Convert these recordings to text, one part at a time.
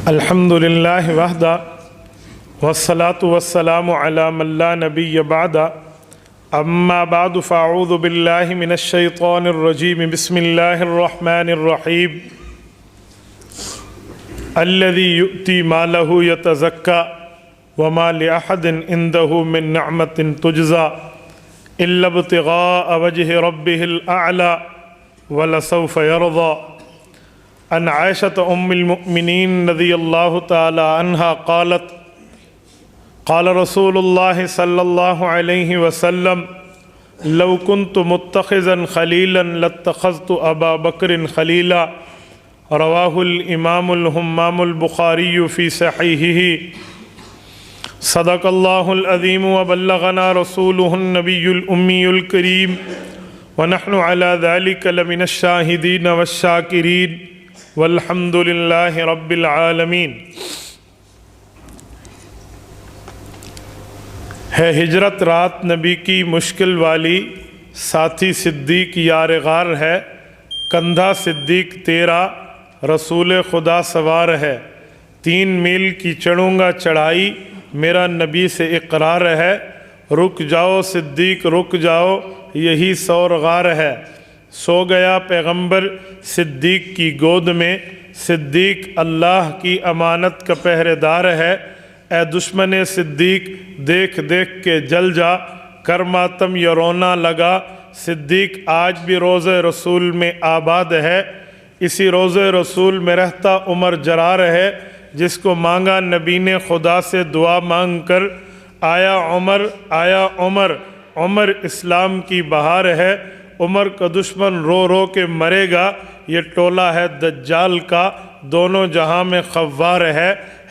الحمدللہ وحدہ والصلاة والسلام علی من لا نبی بعد اما بعد فاعوذ باللہ من الشیطان الرجیم بسم اللہ الرحمن الرحیم الذی یؤتی مالہ یتزکا وما لأحد عنده من نعمت تجزا الا ابتغاء وجہ ربہ الاعلی ولسوف یرضا عن عائشة أم المؤمنين رضي الله تعالى عنها قالت قال رسول الله صلى الله عليه وسلم لو كنت متخذا خليلا لاتخذت أبا بكر خليلا رواه الإمام الهمام البخاري في صحيحه صدق الله العظيم وبلغنا رسوله النبي الأمي الكريم ونحن على ذلك لمن الشاهدين والشاكرين والحمد للہ رب العالمین۔ ہے ہجرت رات نبی کی مشکل والی، ساتھی صدیق یار غار ہے، کندھا صدیق تیرا رسول خدا سوار ہے، 3 میل کی چڑھوں گا چڑھائی میرا نبی سے اقرار ہے، رک جاؤ صدیق رک جاؤ یہی سور غار ہے۔ سو گیا پیغمبر صدیق کی گود میں، صدیق اللہ کی امانت کا پہرے دار ہے، اے دشمن صدیق دیکھ دیکھ کے جل جا، کر ماتم یا رونا لگا، صدیق آج بھی روضہ رسول میں آباد ہے، اسی روضہ رسول میں رہتا عمر جرار ہے، جس کو مانگا نبی نے خدا سے دعا مانگ کر، آیا عمر عمر اسلام کی بہار ہے، عمر کا دشمن رو رو کے مرے گا، یہ ٹولہ ہے دجال کا دونوں جہاں میں خوار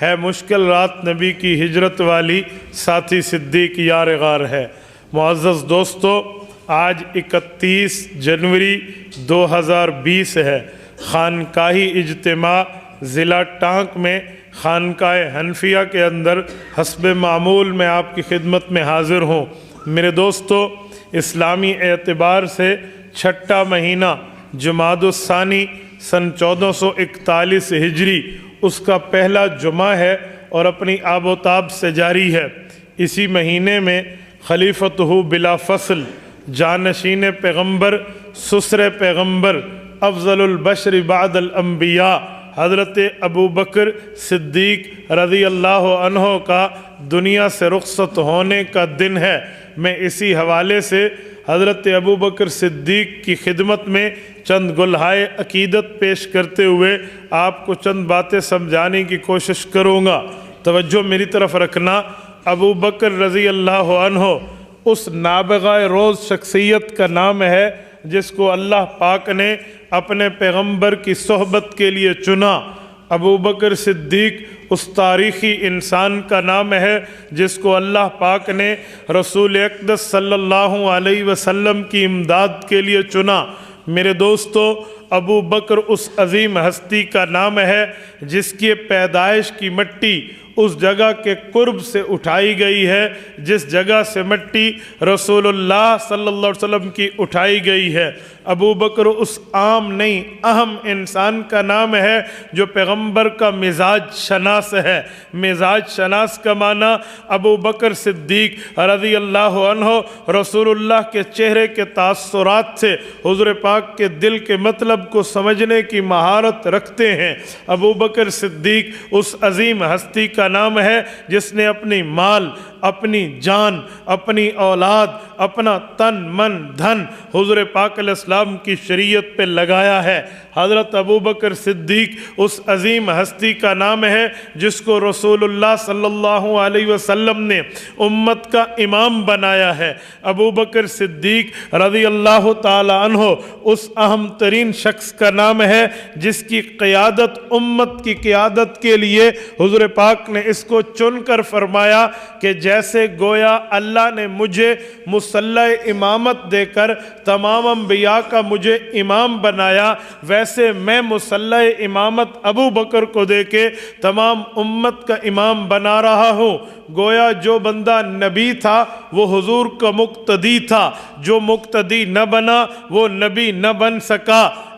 ہے مشکل رات نبی کی ہجرت والی، ساتھی صدیق یار غار ہے۔ معزز دوستو، آج 31 جنوری 2020 ہے، خانقاہی اجتماع ضلع ٹانک میں خانقاہ حنفیہ کے اندر حسب معمول میں آپ کی خدمت میں حاضر ہوں۔ میرے دوستو، اسلامی اعتبار سے چھٹا مہینہ جمادی الثانی سن 1441 ہجری اس کا پہلا جمعہ ہے اور اپنی آب و تاب سے جاری ہے۔ اسی مہینے میں خلیفتہ بلا فصل جانشین پیغمبر سسر پیغمبر افضل البشر بعد الانبیاء حضرت ابو بکر صدیق رضی اللہ عنہ کا دنیا سے رخصت ہونے کا دن ہے۔ میں اسی حوالے سے حضرت ابو بکر صدیق کی خدمت میں چند گلہائے عقیدت پیش کرتے ہوئے آپ کو چند باتیں سمجھانے کی کوشش کروں گا۔ توجہ میری طرف رکھنا۔ ابو بکر رضی اللہ عنہ اس نابغہ روز شخصیت کا نام ہے جس کو اللہ پاک نے اپنے پیغمبر کی صحبت کے لیے چنا۔ ابو بکر صدیق اس تاریخی انسان کا نام ہے جس کو اللہ پاک نے رسول اقدس صلی اللہ علیہ وسلم کی امداد کے لیے چنا۔ میرے دوستو، ابو بکر اس عظیم ہستی کا نام ہے جس کی پیدائش کی مٹی اس جگہ کے قرب سے اٹھائی گئی ہے جس جگہ سے مٹی رسول اللہ صلی اللہ علیہ وسلم کی اٹھائی گئی ہے۔ ابو بکر اس عام نہیں اہم انسان کا نام ہے جو پیغمبر کا مزاج شناس ہے۔ مزاج شناس کا معنی ابو بکر صدیق رضی اللہ عنہ رسول اللہ کے چہرے کے تاثرات سے حضور پاک کے دل کے مطلب کو سمجھنے کی مہارت رکھتے ہیں۔ ابو بکر صدیق اس عظیم ہستی کا نام ہے جس نے اپنی مال، اپنی جان، اپنی اولاد، اپنا تن من دھن حضور پاک علیہ السلام کی شریعت پہ لگایا ہے۔ حضرت ابو بکر صدیق اس عظیم ہستی کا نام ہے جس کو رسول اللہ صلی اللہ علیہ وسلم نے امت کا امام بنایا ہے۔ ابو بکر صدیق رضی اللہ تعالی عنہ اس اہم ترین شخص کا نام ہے جس کی قیادت امت کی قیادت کے لیے حضور پاک نے اس کو چن کر فرمایا کہ جیسے گویا اللہ نے مجھے مصلی امامت دے کر تمام انبیاء کا مجھے امام بنایا، ویسے میں مصلی امامت ابو بکر کو دے کے تمام امت کا امام بنا رہا ہوں۔ گویا جو بندہ نبی تھا وہ حضور کا مقتدی تھا، جو مقتدی نہ بنا وہ نبی نہ بن سکا۔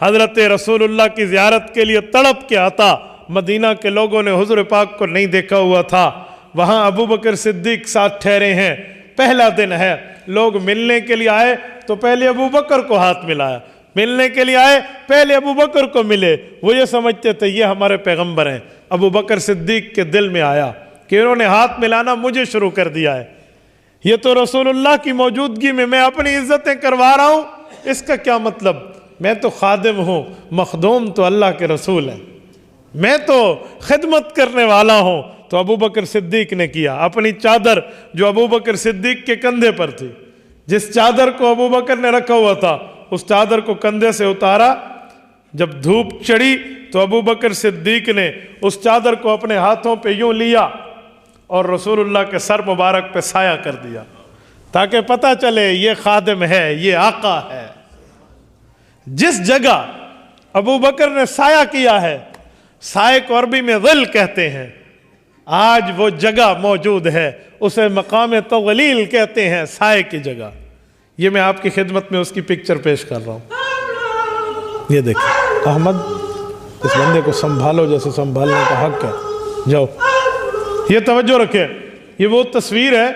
حضرت رسول اللہ کی زیارت کے لیے تڑپ کے آتا، مدینہ کے لوگوں نے حضور پاک کو نہیں دیکھا ہوا تھا، وہاں ابو بکر صدیق ساتھ ٹھہرے ہیں، پہلا دن ہے، لوگ ملنے کے لیے آئے تو پہلے ابو بکر کو ہاتھ ملایا، ملنے کے لیے آئے پہلے ابو بکر کو ملے، وہ یہ سمجھتے تھے یہ ہمارے پیغمبر ہیں۔ ابو بکر صدیق کے دل میں آیا کہ انہوں نے ہاتھ ملانا مجھے شروع کر دیا ہے، یہ تو رسول اللہ کی موجودگی میں اپنی عزتیں کروا رہا ہوں، اس کا کیا مطلب؟ میں تو خادم ہوں، مخدوم تو اللہ کے رسول ہیں، میں تو خدمت کرنے والا ہوں۔ تو ابو بکر صدیق نے کیا، اپنی چادر جو ابو بکر صدیق کے کندھے پر تھی، جس چادر کو ابو بکر نے رکھا ہوا تھا، اس چادر کو کندھے سے اتارا، جب دھوپ چڑھی تو ابو بکر صدیق نے اس چادر کو اپنے ہاتھوں پہ یوں لیا اور رسول اللہ کے سر مبارک پہ سایہ کر دیا، تاکہ پتہ چلے یہ خادم ہے، یہ آقا ہے۔ جس جگہ ابو بکر نے سایہ کیا ہے، سائے کو عربی میں ظل کہتے ہیں، آج وہ جگہ موجود ہے، اسے مقام تغلیل کہتے ہیں، سائے کی جگہ۔ یہ میں آپ کی خدمت میں اس کی پکچر پیش کر رہا ہوں، یہ دیکھیں۔ احمد اس بندے کو سنبھالو جیسے سنبھالنے کا حق ہے، جاؤ۔ یہ توجہ رکھیں، یہ وہ تصویر ہے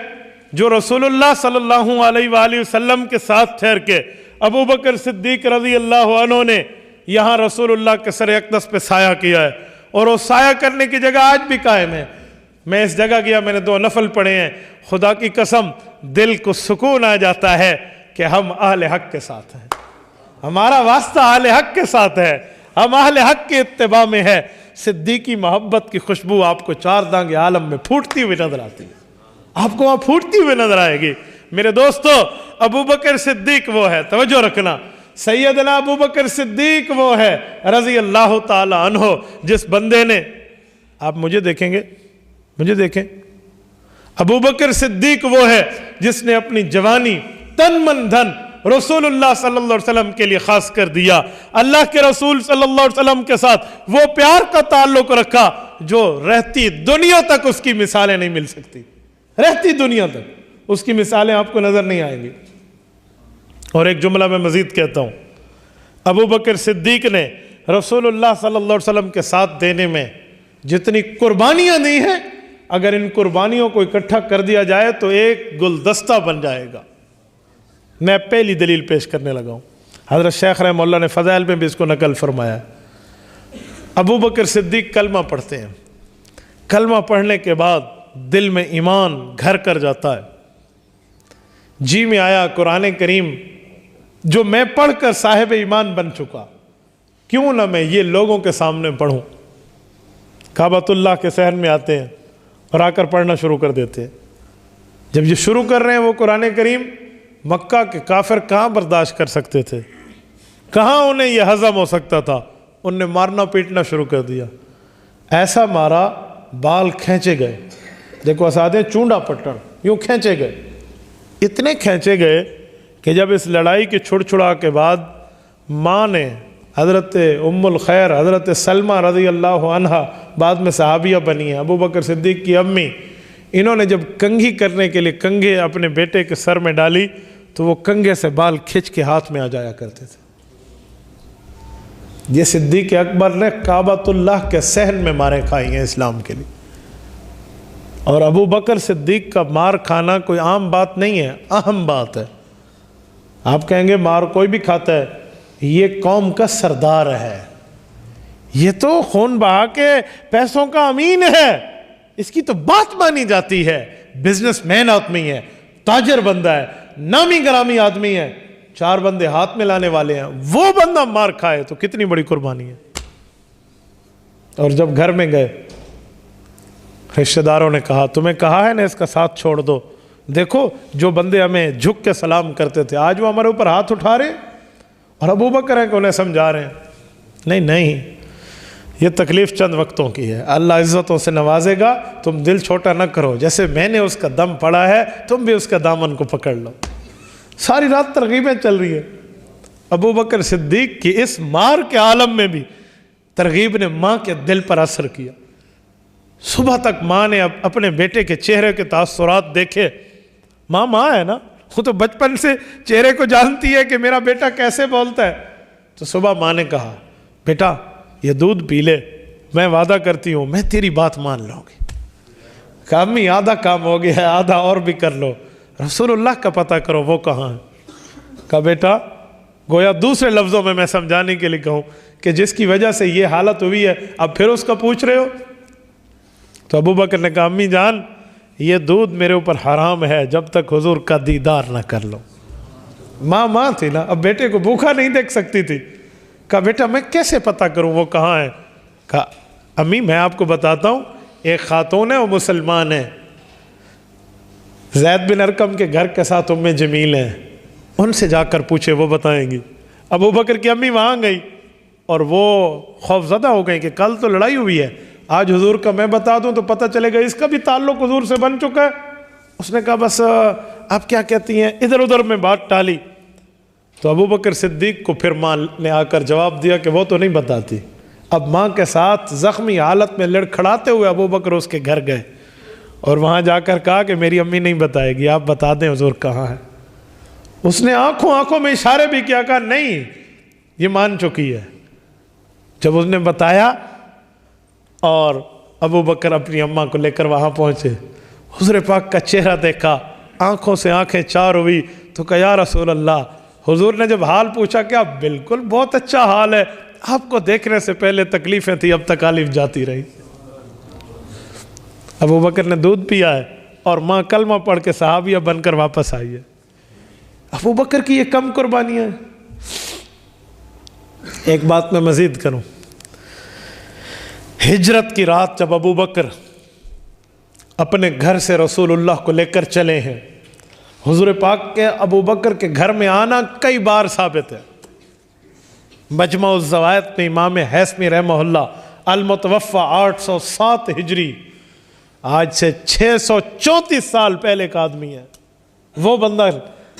جو رسول اللہ صلی اللہ علیہ وآلہ وسلم کے ساتھ ٹھہر کے ابو بکر صدیق رضی اللہ عنہ نے یہاں رسول اللہ کے سر اقدس پہ سایہ کیا ہے، اور وہ سایہ کرنے کی جگہ آج بھی قائم ہے۔ میں اس جگہ گیا، میں نے 2 نفل پڑھے ہیں، خدا کی قسم دل کو سکون آ جاتا ہے کہ ہم اہل حق کے ساتھ ہیں، ہمارا واسطہ اہل حق کے ساتھ ہے، ہم اہل حق کے اتباع میں ہے۔ صدیقی محبت کی خوشبو آپ کو 4 دانگ عالم میں پھوٹتی ہوئی نظر آتی ہے، آپ کو وہاں پھوٹتی ہوئی نظر آئے گی۔ میرے دوستو، ابو بکر صدیق وہ ہے، توجہ رکھنا، سیدنا ابو بکر صدیق وہ ہے رضی اللہ تعالی عنہ، جس بندے نے، آپ مجھے دیکھیں گے، مجھے دیکھیں، ابو بکر صدیق وہ ہے جس نے اپنی جوانی تن من دھن رسول اللہ صلی اللہ علیہ وسلم کے لیے خاص کر دیا، اللہ کے رسول صلی اللہ علیہ وسلم کے ساتھ وہ پیار کا تعلق رکھا جو رہتی دنیا تک اس کی مثالیں نہیں مل سکتی، رہتی دنیا تک اس کی مثالیں آپ کو نظر نہیں آئیں گی۔ اور ایک جملہ میں مزید کہتا ہوں، ابو بکر صدیق نے رسول اللہ صلی اللہ علیہ وسلم کے ساتھ دینے میں جتنی قربانیاں دی ہیں، اگر ان قربانیوں کو اکٹھا کر دیا جائے تو ایک گلدستہ بن جائے گا۔ میں پہلی دلیل پیش کرنے لگا ہوں، حضرت شیخ رحمہ اللہ نے فضائل میں بھی اس کو نقل فرمایا ہے۔ ابو بکر صدیق کلمہ پڑھتے ہیں، کلمہ پڑھنے کے بعد دل میں ایمان گھر کر جاتا ہے، جی میں آیا قرآن کریم جو میں پڑھ کر صاحب ایمان بن چکا، کیوں نہ میں یہ لوگوں کے سامنے پڑھوں۔ کعبۃ اللہ کے صحن میں آتے ہیں اور آ کر پڑھنا شروع کر دیتے ہیں۔ جب یہ شروع کر رہے ہیں وہ قرآن کریم، مکہ کے کافر کہاں برداشت کر سکتے تھے، کہاں انہیں یہ ہضم ہو سکتا تھا، ان نے مارنا پیٹنا شروع کر دیا، ایسا مارا بال کھینچے گئے، دیکھو اسادے چونڈا پٹڑ یوں کھینچے گئے، اتنے کھینچے گئے کہ جب اس لڑائی کے چھڑ چھڑا کے بعد ماں نے، حضرت ام الخیر حضرت سلمہ رضی اللہ عنہ بعد میں صحابیہ بنی ہیں، ابو بکر صدیق کی امی، انہوں نے جب کنگھی کرنے کے لیے کنگھے اپنے بیٹے کے سر میں ڈالی تو وہ کنگھے سے بال کھچ کے ہاتھ میں آ جایا کرتے تھے۔ یہ صدیق اکبر نے کعبۃ اللہ کے صحن میں ماریں کھائی ہیں اسلام کے لیے، اور ابو بکر صدیق کا مار کھانا کوئی عام بات نہیں ہے، اہم بات ہے۔ آپ کہیں گے مار کوئی بھی کھاتا ہے، یہ قوم کا سردار ہے، یہ تو خون بہا کے پیسوں کا امین ہے، اس کی تو بات مانی جاتی ہے، بزنس مین آدمی ہے، تاجر بندہ ہے، نامی گرامی آدمی ہے، 4 بندے ہاتھ میں لانے والے ہیں، وہ بندہ مار کھائے تو کتنی بڑی قربانی ہے۔ اور جب گھر میں گئے رشتہ داروں نے کہا تمہیں کہا ہے نا اس کا ساتھ چھوڑ دو، دیکھو جو بندے ہمیں جھک کے سلام کرتے تھے آج وہ ہمارے اوپر ہاتھ اٹھا رہے ہیں، اور ابو بکر ہیں کہ انہیں سمجھا رہے ہیں نہیں، یہ تکلیف چند وقتوں کی ہے، اللہ عزتوں سے نوازے گا، تم دل چھوٹا نہ کرو، جیسے میں نے اس کا دم پڑا ہے تم بھی اس کا دامن کو پکڑ لو۔ ساری رات ترغیبیں چل رہی ہیں، ابو بکر صدیق کی اس مار کے عالم میں بھی ترغیب نے ماں کے دل پر اثر کیا۔ صبح تک ماں نے اپنے بیٹے کے چہرے کے تاثرات دیکھے، ماں ہے نا، وہ تو بچپن سے چہرے کو جانتی ہے کہ میرا بیٹا کیسے بولتا ہے، تو صبح ماں نے کہا بیٹا یہ دودھ پی لے، میں وعدہ کرتی ہوں میں تیری بات مان لوں گی۔ کہا امی آدھا کام ہو گیا ہے، آدھا اور بھی کر لو، رسول اللہ کا پتہ کرو وہ کہاں ہے۔ کہا بیٹا گویا دوسرے لفظوں میں سمجھانے کے لیے کہوں کہ جس کی وجہ سے یہ حالت ہوئی ہے اب پھر اس کا پوچھ رہے ہو؟ تو ابو بکر نے کہا امی جان یہ دودھ میرے اوپر حرام ہے جب تک حضور کا دیدار نہ کر لو۔ ماں تھی نا، اب بیٹے کو بھوکا نہیں دیکھ سکتی تھی۔ کہا بیٹا میں کیسے پتہ کروں وہ کہاں ہے؟ کہا امی میں آپ کو بتاتا ہوں، ایک خاتون ہے وہ مسلمان ہے، زید بن ارقم کے گھر کے ساتھ ام جمیل ہیں، ان سے جا کر پوچھے وہ بتائیں گی۔ ابو بکر کی امی وہاں گئی اور وہ خوف زدہ ہو گئی کہ کل تو لڑائی ہوئی ہے، آج حضور کا میں بتا دوں تو پتہ چلے گا اس کا بھی تعلق حضور سے بن چکا ہے۔ اس نے کہا بس آپ کیا کہتی ہیں، ادھر ادھر میں بات ٹالی۔ تو ابو بکر صدیق کو پھر ماں نے آ کر جواب دیا کہ وہ تو نہیں بتاتی۔ اب ماں کے ساتھ زخمی حالت میں لڑکھڑاتے ہوئے ابو بکر اس کے گھر گئے اور وہاں جا کر کہا کہ میری امی نہیں بتائے گی، آپ بتا دیں حضور کہاں ہے۔ اس نے آنکھوں میں اشارے بھی کیا، کہا نہیں یہ مان چکی ہے۔ جب اس نے بتایا اور ابو بکر اپنی اماں کو لے کر وہاں پہنچے، حضور پاک کا چہرہ دیکھا، آنکھوں سے آنکھیں چار ہوئی، تو کہا یا رسول اللہ، حضور نے جب حال پوچھا کہ آپ بالکل بہت اچھا حال ہے، آپ کو دیکھنے سے پہلے تکلیفیں تھی اب تکالیف جاتی رہی۔ ابو بکر نے دودھ پیا ہے اور ماں کلمہ پڑھ کے صحابیہ بن کر واپس آئی ہے۔ ابو بکر کی یہ کم قربانیاں ہیں۔ ایک بات میں مزید کروں، ہجرت کی رات جب ابو بکر اپنے گھر سے رسول اللہ کو لے کر چلے ہیں، حضور پاک کے ابو بکر کے گھر میں آنا کئی بار ثابت ہے۔ مجمع الزوائد میں امام حیثمی رحمہ اللہ المتوفى 807 ہجری، آج سے 634 سال پہلے کا آدمی ہے، وہ بندہ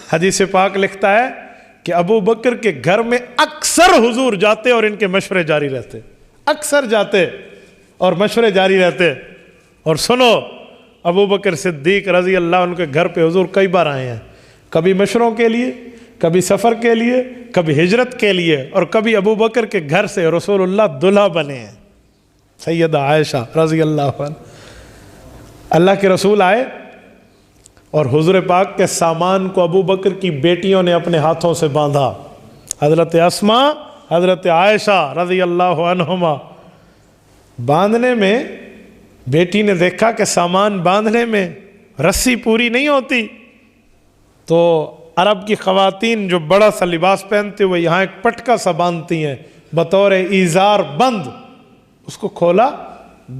حدیث پاک لکھتا ہے کہ ابو بکر کے گھر میں اکثر حضور جاتے اور ان کے مشورے جاری رہتے، اکثر جاتے اور مشورے جاری رہتے۔ اور سنو، ابو بکر صدیق رضی اللہ عنہ کے گھر پہ حضور کئی بار آئے ہیں، کبھی مشوروں کے لیے، کبھی سفر کے لیے، کبھی ہجرت کے لیے، اور کبھی ابو بکر کے گھر سے رسول اللہ دلہا بنے ہیں۔ سیدہ عائشہ رضی اللہ عنہ، اللہ کے رسول آئے اور حضور پاک کے سامان کو ابو بکر کی بیٹیوں نے اپنے ہاتھوں سے باندھا، حضرت اسماء، حضرت عائشہ رضی اللہ عنہما۔ باندھنے میں بیٹی نے دیکھا کہ سامان باندھنے میں رسی پوری نہیں ہوتی، تو عرب کی خواتین جو بڑا سا لباس پہنتے ہوئے یہاں ایک پٹکا سا باندھتی ہیں بطور ایزار بند، اس کو کھولا،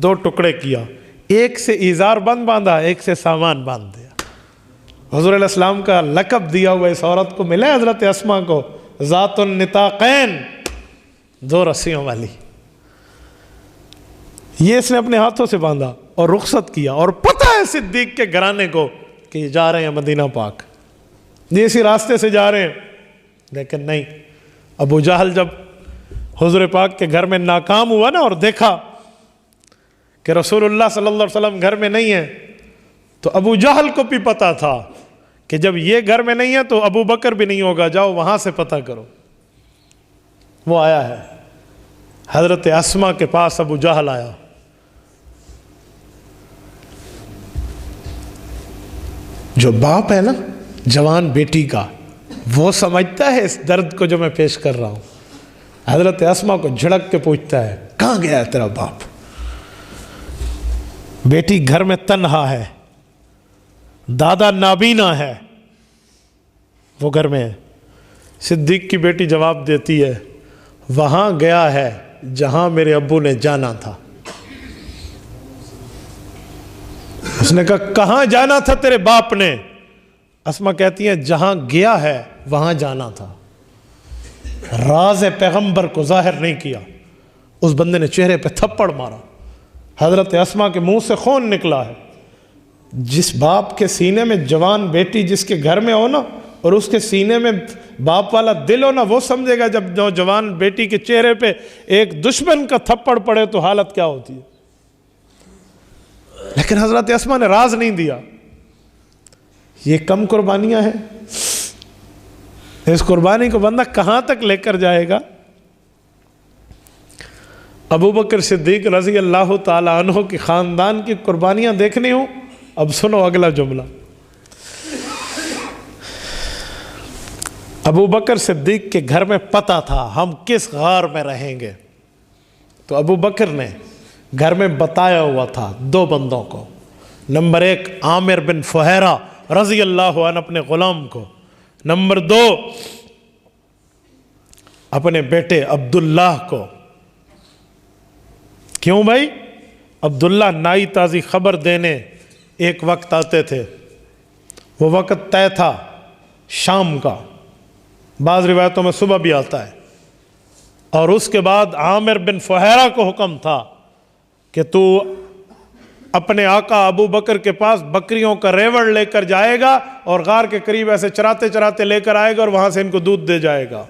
2 ٹکڑے کیا، ایک سے ایزار بند باندھا، ایک سے سامان باندھ دیا۔ حضور علیہ السلام کا لقب دیا ہوا اس عورت کو ملا حضرت اسماء کو، ذات النطاقین، 2 رسیوں والی۔ یہ اس نے اپنے ہاتھوں سے باندھا اور رخصت کیا، اور پتہ ہے صدیق کے گھرانے کو کہ یہ جا رہے ہیں مدینہ پاک، یہ اسی راستے سے جا رہے ہیں۔ لیکن نہیں، ابو جہل جب حضور پاک کے گھر میں ناکام ہوا نا اور دیکھا کہ رسول اللہ صلی اللہ علیہ وسلم گھر میں نہیں ہے، تو ابو جہل کو بھی پتا تھا کہ جب یہ گھر میں نہیں ہے تو ابو بکر بھی نہیں ہوگا، جاؤ وہاں سے پتہ کرو۔ وہ آیا ہے حضرت اسماء کے پاس، ابو جہل آیا، جو باپ ہے نا جوان بیٹی کا، وہ سمجھتا ہے اس درد کو جو میں پیش کر رہا ہوں۔ حضرت اسماء کو جھڑک کے پوچھتا ہے کہاں گیا ہے تیرا باپ؟ بیٹی گھر میں تنہا ہے، دادا نابینا ہے، وہ گھر میں ہے۔ صدیق کی بیٹی جواب دیتی ہے وہاں گیا ہے جہاں میرے ابو نے جانا تھا۔ اس نے کہا کہاں جانا تھا تیرے باپ نے؟ اسماء کہتی ہیں جہاں گیا ہے وہاں جانا تھا، راز پیغمبر کو ظاہر نہیں کیا۔ اس بندے نے چہرے پہ تھپڑ مارا، حضرت اسماء کے منہ سے خون نکلا ہے۔ جس باپ کے سینے میں جوان بیٹی جس کے گھر میں ہو نا، اور اس کے سینے میں باپ والا دل ہو نا، وہ سمجھے گا جب نوجوان بیٹی کے چہرے پہ ایک دشمن کا تھپڑ پڑے تو حالت کیا ہوتی ہے۔ لیکن حضرت اسماء نے راز نہیں دیا۔ یہ کم قربانیاں ہیں، اس قربانی کو بندہ کہاں تک لے کر جائے گا؟ ابو بکر صدیق رضی اللہ تعالیٰ عنہ کی خاندان کی قربانیاں دیکھنی ہوں؟ اب سنو اگلا جملہ۔ ابو بکر صدیق کے گھر میں پتہ تھا ہم کس غار میں رہیں گے، تو ابو بکر نے گھر میں بتایا ہوا تھا دو بندوں کو، نمبر 1 عامر بن فہیرہ رضی اللہ عنہ اپنے غلام کو، نمبر 2 اپنے بیٹے عبداللہ کو۔ کیوں بھائی؟ عبداللہ نائی تازی خبر دینے ایک وقت آتے تھے، وہ وقت طے تھا شام کا، بعض روایتوں میں صبح بھی آتا ہے، اور اس کے بعد عامر بن فہیرہ کو حکم تھا کہ تو اپنے آقا ابو بکر کے پاس بکریوں کا ریوڑ لے کر جائے گا اور غار کے قریب ایسے چراتے چراتے لے کر آئے گا اور وہاں سے ان کو دودھ دے جائے گا۔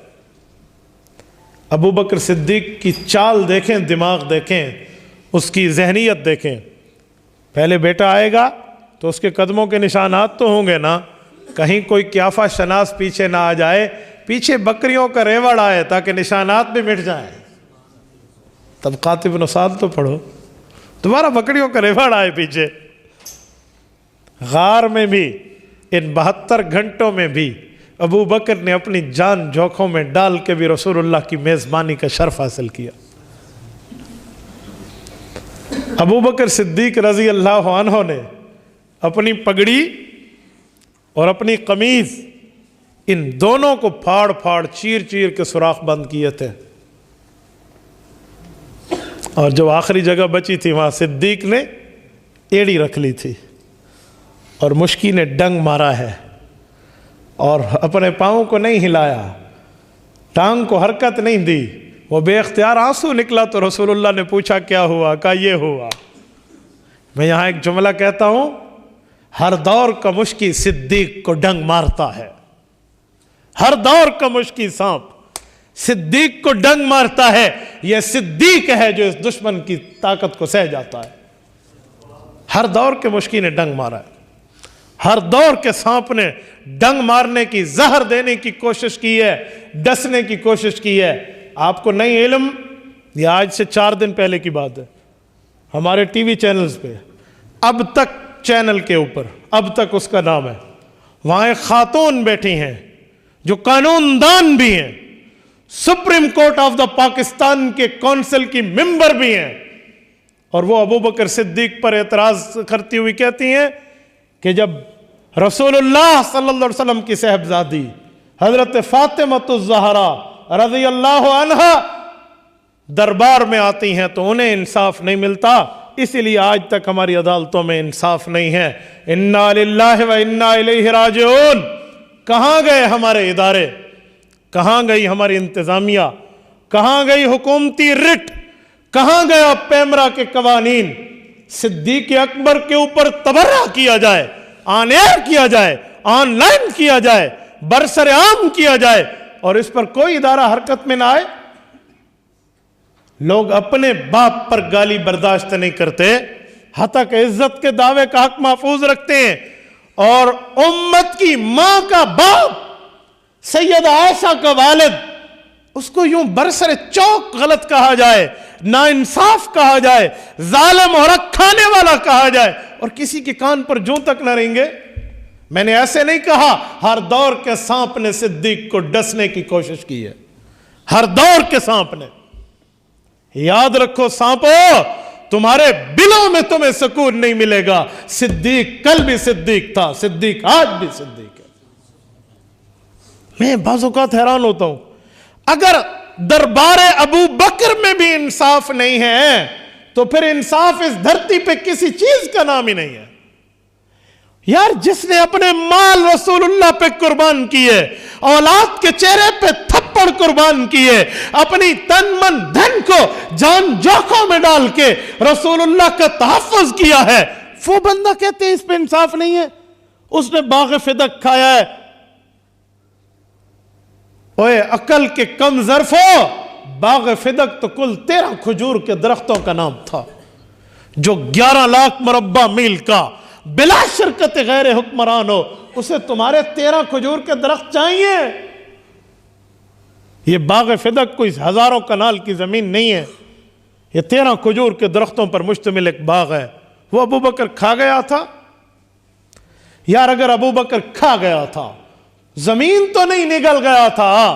ابو بکر صدیق کی چال دیکھیں، دماغ دیکھیں، اس کی ذہنیت دیکھیں۔ پہلے بیٹا آئے گا تو اس کے قدموں کے نشانات تو ہوں گے نا، کہیں کوئی قیافہ شناس پیچھے نہ آ جائے، پیچھے بکریوں کا ریوڑ آئے تاکہ نشانات بھی مٹ جائیں۔ طبقات ابن سعد تو پڑھو، تمہارا بکریوں کا ریوڑ آئے پیچھے۔ غار میں بھی ان 72 گھنٹوں میں بھی ابو بکر نے اپنی جان جوکھوں میں ڈال کے بھی رسول اللہ کی میزبانی کا شرف حاصل کیا۔ ابو بکر صدیق رضی اللہ عنہ نے اپنی پگڑی اور اپنی قمیض ان دونوں کو پھاڑ پھاڑ چیر چیر کے سوراخ بند کیے تھے، اور جو آخری جگہ بچی تھی وہاں صدیق نے ایڑی رکھ لی تھی، اور مشکی نے ڈنگ مارا ہے اور اپنے پاؤں کو نہیں ہلایا، ٹانگ کو حرکت نہیں دی، وہ بے اختیار آنسو نکلا تو رسول اللہ نے پوچھا کیا ہوا؟ کہا یہ ہوا۔ میں یہاں ایک جملہ کہتا ہوں، ہر دور کا مشکی صدیق کو ڈنگ مارتا ہے، ہر دور کا مشکی سانپ صدیق کو ڈنگ مارتا ہے، یہ صدیق ہے جو اس دشمن کی طاقت کو سہ جاتا ہے۔ ہر دور کے مشکی نے ڈنگ مارا ہے، ہر دور کے سانپ نے ڈنگ مارنے کی، زہر دینے کی کوشش کی ہے، ڈسنے کی کوشش کی ہے۔ آپ کو نہیں علم، یہ آج سے 4 دن پہلے کی بات ہے، ہمارے ٹی وی چینلز پہ اب تک چینل کے اوپر اب تک اس کا نام ہے، وہاں ایک خاتون بیٹھی ہیں جو قانون دان بھی ہیں، supreme court of the Pakistan کے کونسل کی ممبر بھی ہیں، اور وہ ابو بکر صدیق پر اعتراض کرتی ہوئی کہتی ہیں کہ جب رسول اللہ صلی اللہ علیہ وسلم کی صاحبزادی حضرت فاطمہ الزہرا رضی اللہ عنہ دربار میں آتی ہیں تو انہیں انصاف نہیں ملتا، اسی لیے آج تک ہماری عدالتوں میں انصاف نہیں ہے۔ انا للہ و انا الیہ راجعون۔ کہاں گئے ہمارے ادارے؟ کہاں گئی ہماری انتظامیہ؟ کہاں گئی حکومتی رٹ؟ کہاں گیا پیمرا کے قوانین؟ صدیق اکبر کے اوپر تبرہ کیا جائے، آن ایئر کیا جائے، آن لائن کیا جائے، برسر عام کیا جائے، اور اس پر کوئی ادارہ حرکت میں نہ آئے۔ لوگ اپنے باپ پر گالی برداشت نہیں کرتے، حتیٰ کہ عزت کے دعوے کا حق محفوظ رکھتے ہیں، اور امت کی ماں کا باپ سیدہ عائشہ کا والد، اس کو یوں برسر چوک غلط کہا جائے، ناانصاف کہا جائے، ظالم اور حق کھانے والا کہا جائے، اور کسی کے کان پر جوں تک نہ رہیں گے۔ میں نے ایسے نہیں کہا، ہر دور کے سانپ نے صدیق کو ڈسنے کی کوشش کی ہے، ہر دور کے سانپ نے۔ یاد رکھو سانپو، تمہارے بلوں میں تمہیں سکون نہیں ملے گا۔ صدیق کل بھی صدیق تھا، صدیق آج بھی صدیق ہے۔ میں بعض اوقات حیران ہوتا ہوں، اگر دربار ابو بکر میں بھی انصاف نہیں ہے تو پھر انصاف اس دھرتی پہ کسی چیز کا نام ہی نہیں ہے۔ یار، جس نے اپنے مال رسول اللہ پہ قربان کیے، اولاد کے چہرے پہ تھپڑ قربان کیے، اپنی تن من دھن کو جان جوکھوں میں ڈال کے رسول اللہ کا تحفظ کیا ہے، وہ بندہ کہتے ہیں اس پہ انصاف نہیں ہے، اس نے باغ فدق کھایا ہے۔ اوے عقل کے کم ظرفو، باغ فدق تو کل 13 کھجور کے درختوں کا نام تھا، جو 11 لاکھ مربع میل کا بلا شرکت غیر حکمران ہو، اسے تمہارے 13 کھجور کے درخت چاہیے؟ یہ باغ فدق کوئی ہزاروں کنال کی زمین نہیں ہے، یہ 13 کھجور کے درختوں پر مشتمل ایک باغ ہے، وہ ابو بکر کھا گیا تھا؟ یار اگر ابو بکر کھا گیا تھا، زمین تو نہیں نگل گیا تھا۔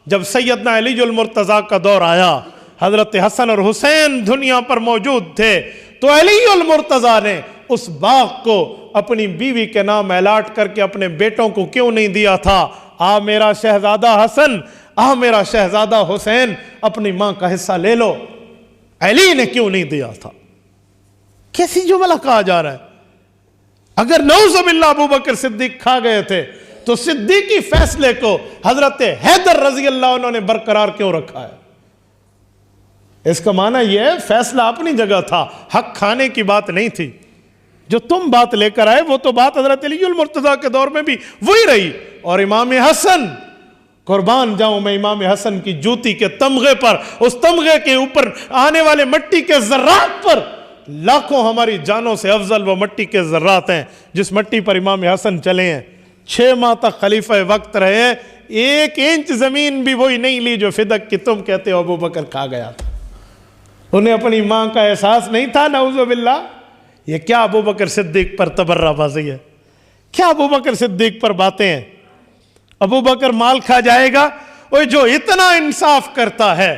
جب سیدنا علی المرتضیٰ کا دور آیا، حضرت حسن اور حسین دنیا پر موجود تھے، تو علی المرتضیٰ نے اس باغ کو اپنی بیوی کے نام الاٹ کر کے اپنے بیٹوں کو کیوں نہیں دیا تھا؟ آ میرا شہزادہ حسن، آ میرا شہزادہ حسین، اپنی ماں کا حصہ لے لو۔ علی نے کیوں نہیں دیا تھا؟ کیسی جملہ کہا جا رہا ہے؟ اگر نعوذ باللہ ابو بکر صدیق کھا گئے تھے تو صدیقی فیصلے کو حضرت حیدر رضی اللہ عنہ نے برقرار کیوں رکھا ہے؟ اس کا معنی یہ ہے فیصلہ اپنی جگہ تھا، حق کھانے کی بات نہیں تھی۔ جو تم بات لے کر آئے وہ تو بات حضرت علی المرتضیٰ کے دور میں بھی وہی رہی۔ اور امام حسن، قربان جاؤں میں امام حسن کی جوتی کے تمغے پر، اس تمغے کے اوپر آنے والے مٹی کے ذرات پر لاکھوں ہماری جانوں سے افضل وہ مٹی کے ذرات ہیں جس مٹی پر امام حسن چلے ہیں۔ 6 ماہ تک خلیفہ وقت رہے، 1 انچ زمین بھی وہی نہیں لی جو فدق کی تم کہتے ہو ابو بکر کھا گیا تھا۔ انہیں اپنی ماں کا احساس نہیں تھا؟ نعوذ باللہ۔ یہ کیا ابو بکر صدیق پر تبرہ بازی ہے؟ کیا ابو بکر صدیق پر باتیں ہیں؟ ابو بکر مال کھا جائے گا؟ وہ جو اتنا انصاف کرتا ہے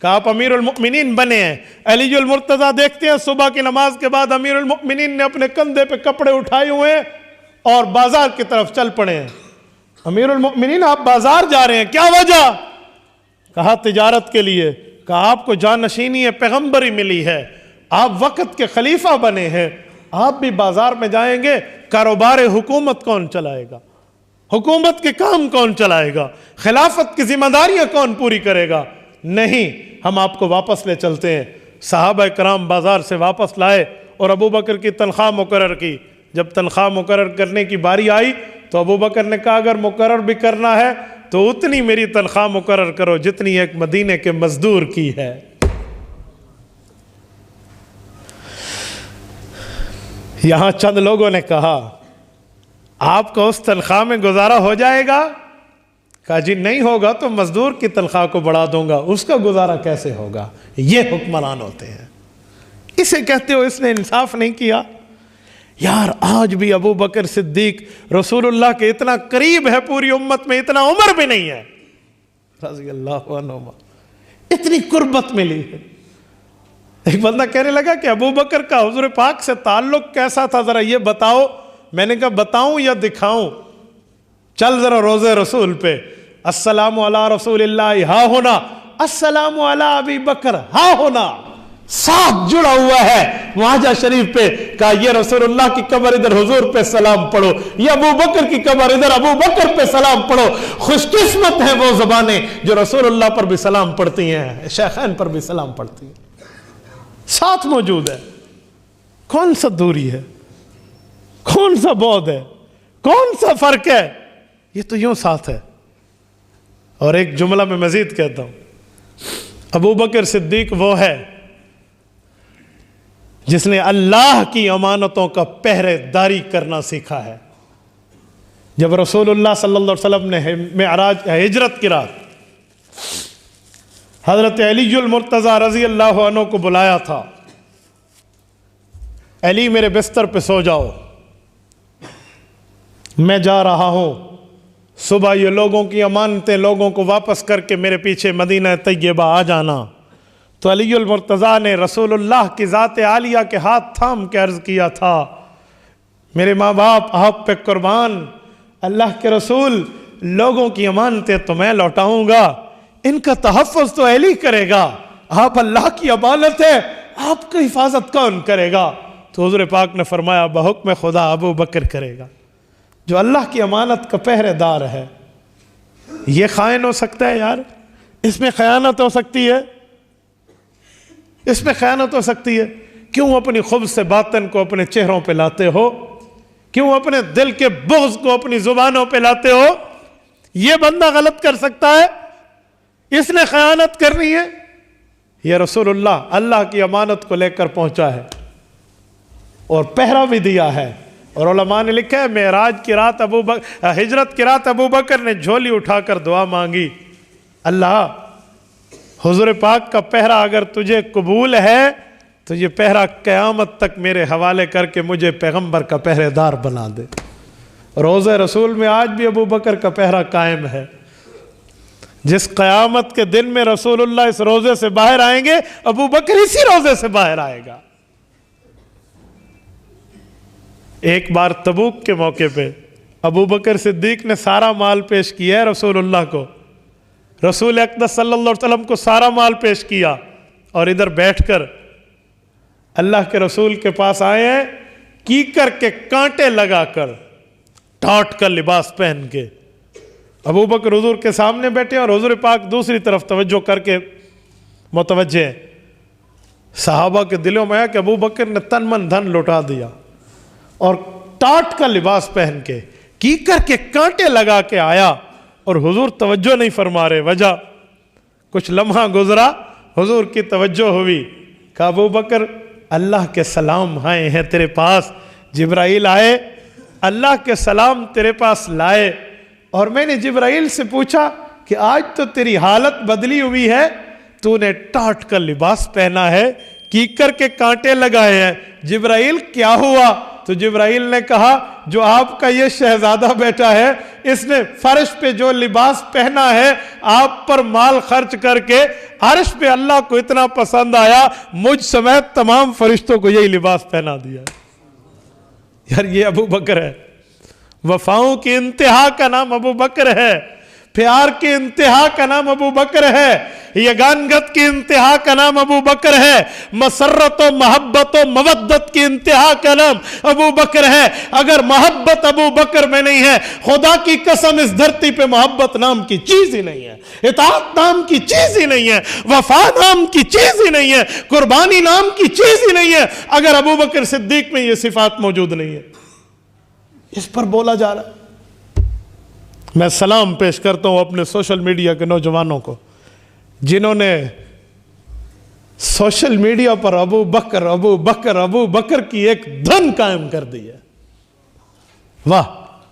کہ آپ امیر المؤمنین بنے ہیں۔ علی المرتضیٰ دیکھتے ہیں صبح کی نماز کے بعد امیر المؤمنین نے اپنے کندھے پہ کپڑے اٹھائے ہوئے ہیں اور بازار کی طرف چل پڑے ہیں۔ امیر المؤمنین آپ بازار جا رہے ہیں، کیا وجہ؟ کہا تجارت کے لیے۔ کہا آپ کو جانشینی پیغمبری ملی ہے، آپ وقت کے خلیفہ بنے ہیں، آپ بھی بازار میں جائیں گے، کاروبار حکومت کون چلائے گا؟ حکومت کے کام کون چلائے گا؟ خلافت کی ذمہ داریاں کون پوری کرے گا؟ نہیں، ہم آپ کو واپس لے چلتے ہیں۔ صحابہ کرام بازار سے واپس لائے اور ابو بکر کی تنخواہ مقرر کی۔ جب تنخواہ مقرر کرنے کی باری آئی تو ابو بکر نے کہا اگر مقرر بھی کرنا ہے تو اتنی میری تنخواہ مقرر کرو جتنی ایک مدینے کے مزدور کی ہے۔ یہاں چند لوگوں نے کہا آپ کو اس تنخواہ میں گزارا ہو جائے گا؟ کہا جی نہیں ہوگا تو مزدور کی تنخواہ کو بڑھا دوں گا، اس کا گزارا کیسے ہوگا؟ یہ حکمران ہوتے ہیں، اسے کہتے ہو اس نے انصاف نہیں کیا۔ یار آج بھی ابو بکر صدیق رسول اللہ کے اتنا قریب ہے، پوری امت میں اتنا عمر بھی نہیں ہے رضی اللہ عنہ، اتنی قربت ملی ہے۔ ایک بندہ کہنے لگا کہ ابو بکر کا حضور پاک سے تعلق کیسا تھا، ذرا یہ بتاؤ۔ میں نے کہا بتاؤں یا دکھاؤں؟ چل ذرا روزے رسول پہ، السلام علی رسول اللہ ہا ہونا، السلام علی ابی بکر ہا ہونا، ساتھ جڑا ہوا ہے معاجہ شریف پہ۔ کہا یہ رسول اللہ کی قبر ادھر حضور پہ سلام پڑھو، یہ ابو بکر کی قبر ادھر ابو بکر پہ سلام پڑھو۔ خوش قسمت ہیں وہ زبانیں جو رسول اللہ پر بھی سلام پڑھتی ہیں، شیخین پر بھی سلام پڑھتی ہیں، ساتھ موجود ہے۔ کون سا دوری ہے، کون سا بعد ہے، کون سا فرق ہے؟ یہ تو یوں ساتھ ہے۔ اور ایک جملہ میں مزید کہتا ہوں، ابو بکر صدیق وہ ہے جس نے اللہ کی امانتوں کا پہرے داری کرنا سیکھا ہے۔ جب رسول اللہ صلی اللہ علیہ وسلم نے معراج ہجرت کی رات حضرت علی المرتضیٰ رضی اللہ عنہ کو بلایا تھا، علی میرے بستر پہ سو جاؤ، میں جا رہا ہوں، صبح یہ لوگوں کی امانتیں لوگوں کو واپس کر کے میرے پیچھے مدینہ طیبہ آ جانا۔ تو علی المرتضیٰ نے رسول اللہ کی ذات عالیہ کے ہاتھ تھام کے عرض کیا تھا، میرے ماں باپ آپ پہ قربان، اللہ کے رسول لوگوں کی امانتیں تو میں لوٹاؤں گا، ان کا تحفظ تو علی کرے گا، آپ اللہ کی امانت ہے، آپ کی حفاظت کون کرے گا؟ تو حضور پاک نے فرمایا بحکم خدا ابو بکر کرے گا، جو اللہ کی امانت کا پہرے دار ہے۔ یہ خائن ہو سکتا ہے یار؟ اس میں خیانت ہو سکتی ہے، اس میں خیانت ہو سکتی ہے؟ کیوں اپنی خبث سے باطن کو اپنے چہروں پہ لاتے ہو؟ کیوں اپنے دل کے بغض کو اپنی زبانوں پہ لاتے ہو؟ یہ بندہ غلط کر سکتا ہے، اس نے خیانت کرنی ہے؟ یہ رسول اللہ کی امانت کو لے کر پہنچا ہے اور پہرا بھی دیا ہے۔ اور علماء نے لکھا ہے معراج کی رات ہجرت کی رات ابو بکر نے جھولی اٹھا کر دعا مانگی، اللہ حضور پاک کا پہرا اگر تجھے قبول ہے تو یہ پہرا قیامت تک میرے حوالے کر کے مجھے پیغمبر کا پہرے دار بنا دے۔ روضہ رسول میں آج بھی ابو بکر کا پہرا قائم ہے۔ جس قیامت کے دن میں رسول اللہ اس روزے سے باہر آئیں گے، ابو بکر اسی روزے سے باہر آئے گا۔ ایک بار تبوک کے موقع پہ ابو بکر صدیق نے سارا مال پیش کیا ہے رسول اللہ کو، رسول اقدس صلی اللہ علیہ وسلم کو سارا مال پیش کیا، اور ادھر بیٹھ کر اللہ کے رسول کے پاس آئے ہیں، کیکر کے کانٹے لگا کر، ٹاٹ کا لباس پہن کے۔ ابو بکر حضور کے سامنے بیٹھے اور حضور پاک دوسری طرف توجہ کر کے متوجہ ہیں۔ صحابہ کے دلوں میں آیا کہ ابو بکر نے تن من دھن لوٹا دیا، اور ٹاٹ کا لباس پہن کے کیکر کے کانٹے لگا کے آیا، اور حضور توجہ نہیں فرما رہے۔ وجہ کچھ لمحہ گزرا، حضور کی توجہ ہوئی، کہ ابو بکر اللہ کے سلام آئے ہیں تیرے پاس، جبرائیل آئے اللہ کے سلام تیرے پاس لائے، اور میں نے جبرائیل سے پوچھا کہ آج تو تیری حالت بدلی ہوئی ہے، تو نے ٹاٹ کا لباس پہنا ہے، کیکر کے کانٹے لگائے ہیں۔ جبرائیل کیا ہوا؟ تو جبرائیل نے کہا جو آپ کا یہ شہزادہ بیٹا ہے، اس نے فرش پہ جو لباس پہنا ہے آپ پر مال خرچ کر کے، عرش پہ اللہ کو اتنا پسند آیا، مجھ سمیت تمام فرشتوں کو یہی لباس پہنا دیا۔ یار یہ ابو بکر ہے، وفاؤں کی انتہا کا نام ابو بکر ہے، پیار کی انتہا کا نام ابو بکر ہے، یگانگت کی انتہا کا نام ابو بکر ہے، مسرت و محبت و مودت کی انتہا کا نام ابو بکر ہے۔ اگر محبت ابو بکر میں نہیں ہے، خدا کی قسم اس دھرتی پہ محبت نام کی چیز ہی نہیں ہے، اطاعت نام کی چیز ہی نہیں ہے، وفا نام کی چیز ہی نہیں ہے، قربانی نام کی چیز ہی نہیں ہے، اگر ابو بکر صدیق میں یہ صفات موجود نہیں ہے۔ اس پر بولا جا رہا ہے۔ میں سلام پیش کرتا ہوں اپنے سوشل میڈیا کے نوجوانوں کو، جنہوں نے سوشل میڈیا پر ابو بکر ابو بکر ابو بکر کی ایک دھن قائم کر دی ہے۔ واہ،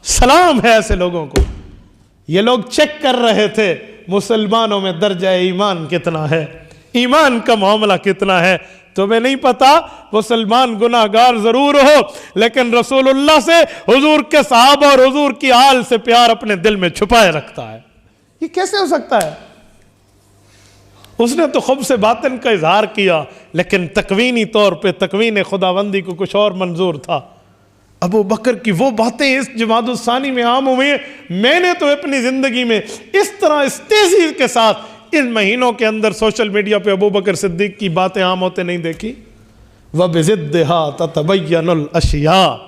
سلام ہے ایسے لوگوں کو۔ یہ لوگ چیک کر رہے تھے مسلمانوں میں درجہ ایمان کتنا ہے، ایمان کا معاملہ کتنا ہے۔ تمہیں نہیں پتا مسلمان گناہگار ضرور ہو، لیکن رسول اللہ سے، حضور کے صحابہ اور حضور کی آل سے پیار اپنے دل میں چھپائے رکھتا ہے۔ یہ کیسے ہو سکتا ہے؟ اس نے تو خب سے باطن کا اظہار کیا، لیکن تکوینی طور پہ تکوین خداوندی کو کچھ اور منظور تھا۔ ابو بکر کی وہ باتیں اس جماد الثانی میں عام ہوئی ہیں، میں نے تو اپنی زندگی میں اس طرح اس تیزی کے ساتھ ان مہینوں کے اندر سوشل میڈیا پہ ابو بکر صدیق کی باتیں عام ہوتے نہیں دیکھی۔ وَبِزِدِّهَا تَتَبَيَّنُ الْأَشْيَاءُ،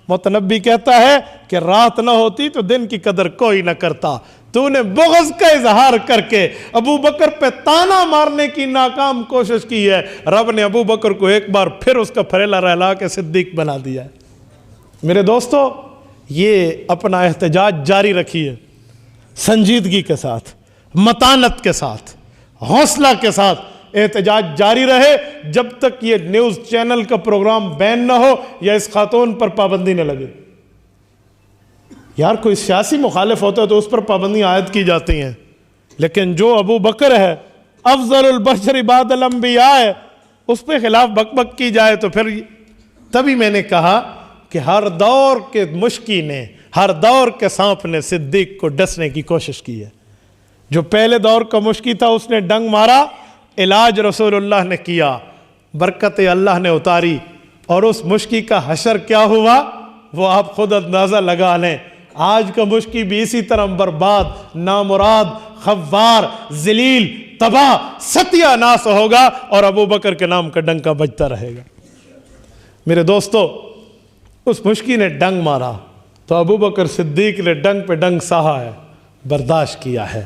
متنبی کہتا ہے کہ رات نہ ہوتی تو دن کی قدر کوئی نہ کرتا۔ تو نے بغض کا اظہار کر کے ابو بکر پہ تانا مارنے کی ناکام کوشش کی ہے، رب نے ابو بکر کو ایک بار پھر اس کا پھریلا رہلا کے صدیق بنا دیا ہے۔ میرے دوستو، یہ اپنا احتجاج جاری رکھیے، سنجیدگی کے ساتھ، متانت کے ساتھ، حوصلہ کے ساتھ احتجاج جاری رہے جب تک یہ نیوز چینل کا پروگرام بین نہ ہو یا اس خاتون پر پابندی نہ لگے۔ یار کوئی سیاسی مخالف ہوتا ہے تو اس پر پابندی عائد کی جاتی ہیں، لیکن جو ابو بکر ہے، افضل البشر بعد الانبیاء ہے، اس پہ خلاف بک بک کی جائے تو پھر تبھی میں نے کہا کہ ہر دور کے مشکی نے، ہر دور کے سانپ نے صدیق کو ڈسنے کی کوشش کی ہے۔ جو پہلے دور کا مشکی تھا اس نے ڈنگ مارا، علاج رسول اللہ نے کیا، برکت اللہ نے اتاری، اور اس مشکی کا حشر کیا ہوا وہ آپ خود اندازہ لگا لیں۔ آج کا مشکی بھی اسی طرح برباد، نامراد، خوار، ذلیل، تباہ، ستیہ ناس ہوگا، اور ابو بکر کے نام کا ڈنکا بجتا رہے گا۔ میرے دوستو، اس مشکی نے ڈنگ مارا تو ابو بکر صدیق نے ڈنگ پہ ڈنگ سہا ہے، برداشت کیا ہے۔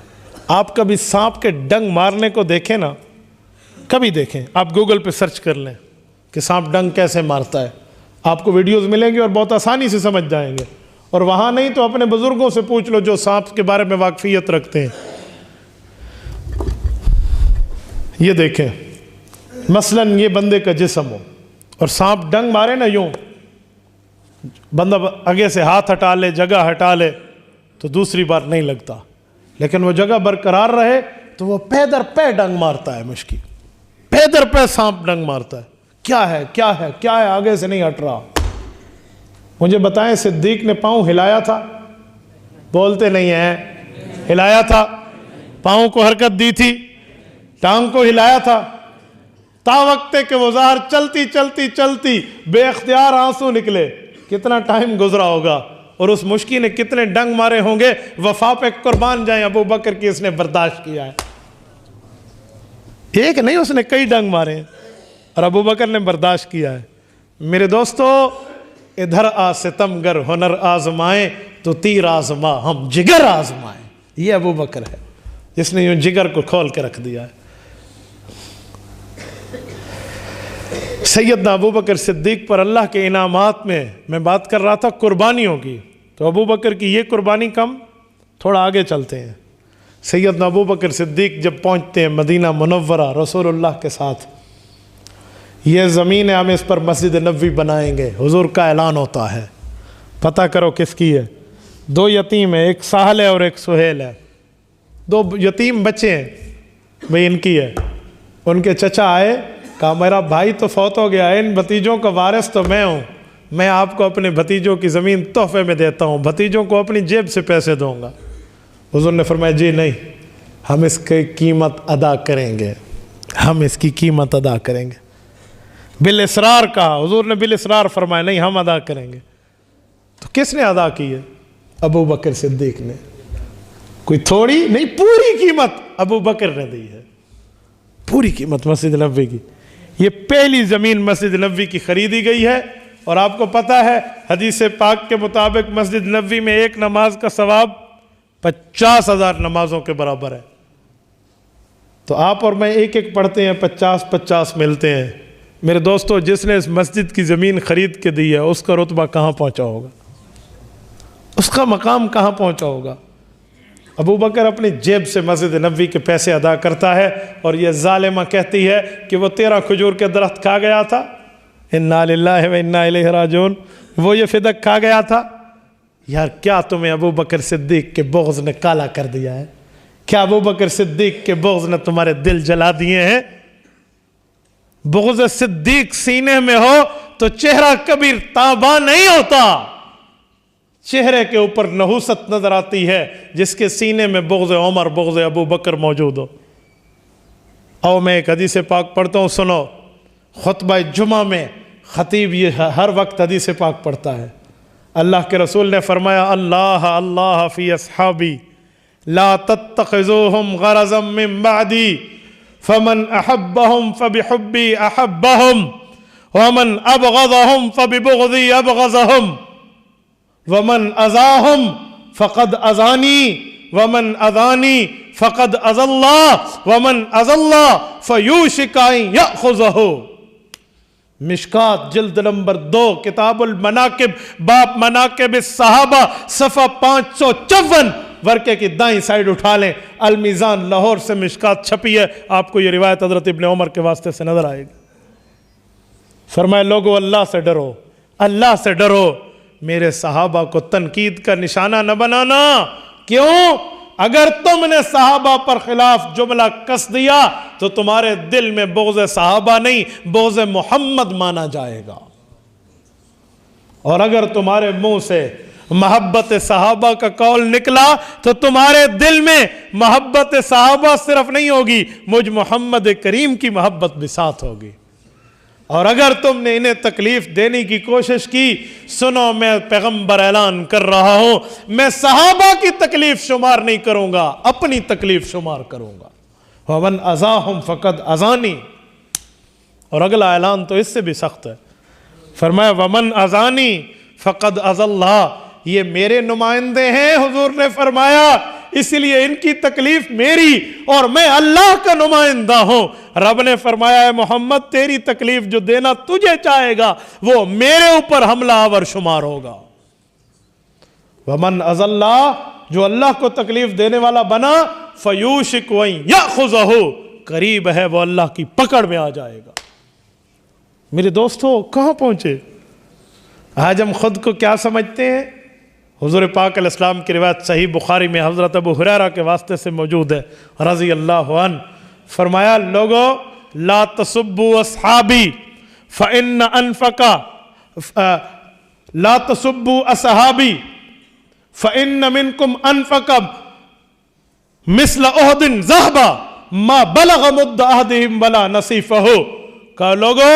آپ کبھی سانپ کے ڈنگ مارنے کو دیکھیں نا، کبھی دیکھیں، آپ گوگل پہ سرچ کر لیں کہ سانپ ڈنگ کیسے مارتا ہے، آپ کو ویڈیوز ملیں گی اور بہت آسانی سے سمجھ جائیں گے۔ اور وہاں نہیں تو اپنے بزرگوں سے پوچھ لو جو سانپ کے بارے میں واقفیت رکھتے ہیں۔ یہ دیکھیں، مثلاً یہ بندے کا جسم ہو اور سانپ ڈنگ مارے نا یوں، بندہ آگے سے ہاتھ ہٹا لے، جگہ ہٹا لے تو دوسری بار نہیں لگتا، لیکن وہ جگہ برقرار رہے، تو وہ پے در پے ڈنگ مارتا ہے، مشکی پے در پے سانپ ڈنگ مارتا ہے، کیا ہے کیا ہے کیا ہے، آگے سے نہیں ہٹ رہا۔ مجھے بتائیں صدیق نے پاؤں ہلایا تھا؟ بولتے نہیں ہیں، ہلایا تھا؟ پاؤں کو حرکت دی تھی؟ ٹانگ کو ہلایا تھا؟ تا وقت کہ وہ ظاہر چلتی چلتی چلتی بے اختیار آنسو نکلے، کتنا ٹائم گزرا ہوگا، اور اس مشکی نے کتنے ڈنگ مارے ہوں گے۔ وفا پہ قربان جائیں، ابو بکر کی اس نے برداشت کیا ہے، ایک نہیں اس نے کئی ڈنگ مارے ہیں، اور ابو بکر نے برداشت کیا ہے۔ میرے دوستو، ادھر آ ستمگر ہنر آزمائیں تو تیر آزما ہم جگر آزمائیں، یہ ابو بکر ہے جس نے یوں جگر کو کھول کے رکھ دیا ہے۔ سیدنا ابو بکر صدیق پر اللہ کے انعامات میں بات کر رہا تھا قربانیوں کی، تو ابو بکر کی یہ قربانی کم، تھوڑا آگے چلتے ہیں۔ سیدنا ابو بکر صدیق جب پہنچتے ہیں مدینہ منورہ رسول اللہ کے ساتھ، یہ زمین ہے، ہم اس پر مسجد نبوی بنائیں گے، حضور کا اعلان ہوتا ہے، پتہ کرو کس کی ہے؟ دو یتیم ہیں، ایک ساحل ہے اور ایک سہیل ہے، دو یتیم بچے ہیں، بھئی ان کی ہے۔ ان کے چچا آئے، کہا میرا بھائی تو فوت ہو گیا ہے، ان بھتیجوں کا وارث تو میں ہوں، میں آپ کو اپنے بھتیجوں کی زمین تحفے میں دیتا ہوں، بھتیجوں کو اپنی جیب سے پیسے دوں گا۔ حضور نے فرمایا جی نہیں، ہم اس کی قیمت ادا کریں گے، ہم اس کی قیمت ادا کریں گے۔ بالاسرار کہا، حضور نے بالاسرار فرمایا نہیں ہم ادا کریں گے۔ تو کس نے ادا کی ہے؟ ابو بکر صدیق نے، کوئی تھوڑی نہیں، پوری قیمت ابو بکر نے دی ہے، پوری قیمت مسجد نبوی کی۔ یہ پہلی زمین مسجد نبوی کی خریدی گئی ہے، اور آپ کو پتہ ہے حدیث پاک کے مطابق مسجد نبوی میں ایک نماز کا ثواب 50,000 نمازوں کے برابر ہے۔ تو آپ اور میں ایک ایک پڑھتے ہیں، 50 ملتے ہیں۔ میرے دوستو، جس نے اس مسجد کی زمین خرید کے دی ہے اس کا رتبہ کہاں پہنچا ہوگا، اس کا مقام کہاں پہنچا ہوگا؟ ابو بکر اپنی جیب سے مسجد نبوی کے پیسے ادا کرتا ہے، اور یہ ظالمہ کہتی ہے کہ وہ 13 کھجور کے درخت کھا گیا تھا، انا للہ و انا الیہ راجعون، وہ یہ فدق کھا گیا تھا۔ یار کیا تمہیں ابو بکر صدیق کے بغض نے کالا کر دیا ہے؟ کیا ابو بکر صدیق کے بغض نے تمہارے دل جلا دیے ہیں؟ بغض صدیق سینے میں ہو تو چہرہ کبھی تاباں نہیں ہوتا، چہرے کے اوپر نحوست نظر آتی ہے جس کے سینے میں بغض عمر بغض ابو بکر موجود ہو۔ او میں ایک حدیث پاک پڑھتا ہوں، سنو۔ خطبہ جمعہ میں خطیب یہ ہر وقت حدیث پاک پڑھتا ہے۔ اللہ کے رسول نے فرمایا اللہ اللہ فی اصحابی لا تتخذوہم غرضا من بعدی فمن احبہم فبحبی احبہم ومن ابغضہم فببغضی ابغضہم ومن اذاہم فقد اذانی ومن اذانی فقد اذى اللہ ومن اذى اللہ فیوشک ان یأخذہ۔ مشکات جلد نمبر 2 کتاب المناقب باب مناقب الصحابہ صفحہ 554 ورقے کی دائیں سائیڈ اٹھا لیں، المیزان لاہور سے مشکات چھپی ہے، آپ کو یہ روایت حضرت ابن عمر کے واسطے سے نظر آئے گی۔ فرمائے لوگو اللہ سے ڈرو، اللہ سے ڈرو، میرے صحابہ کو تنقید کا نشانہ نہ بنانا۔ کیوں؟ اگر تم نے صحابہ پر خلاف جملہ کس دیا تو تمہارے دل میں بغض صحابہ نہیں بغض محمد مانا جائے گا، اور اگر تمہارے منہ سے محبت صحابہ کا قول نکلا تو تمہارے دل میں محبت صحابہ صرف نہیں ہوگی، مجھ محمد کریم کی محبت بھی ساتھ ہوگی۔ اور اگر تم نے انہیں تکلیف دینے کی کوشش کی، سنو میں پیغمبر اعلان کر رہا ہوں، میں صحابہ کی تکلیف شمار نہیں کروں گا، اپنی تکلیف شمار کروں گا۔ وَمَنْ أَذَاهُمْ فَقَدْ أَذَانِي، اور اگلا اعلان تو اس سے بھی سخت ہے، فرمایا وَمَنْ أَذَانِي فَقَدْ أَذَى اللَّهُ، یہ میرے نمائندے ہیں، حضور نے فرمایا، اس لیے ان کی تکلیف میری اور میں اللہ کا نمائندہ ہوں۔ رب نے فرمایا ہے محمد تیری تکلیف جو دینا تجھے چاہے گا وہ میرے اوپر حملہ آور شمار ہوگا۔ وَمَنْ أَذَى اللَّهُ، جو اللہ کو تکلیف دینے والا بنا، فَيُوشِكُ أَن يَأْخُذَهُ، قریب ہے وہ اللہ کی پکڑ میں آ جائے گا۔ میرے دوستو کہاں پہنچے؟ آج ہم خود کو کیا سمجھتے ہیں؟ حضور پاک علیہ السلام کی روایت صحیح بخاری میں حضرت ابو ہریرہ کے واسطے سے موجود ہے رضی اللہ عنہ، فرمایا لوگو لا تسبوا اصحابی فإن انفق لا تسبوا اصحابی فإن منکم انفق مثل احد ذهبا ما بلغ مد احدہم ولا نصیفہ۔ کہا لوگو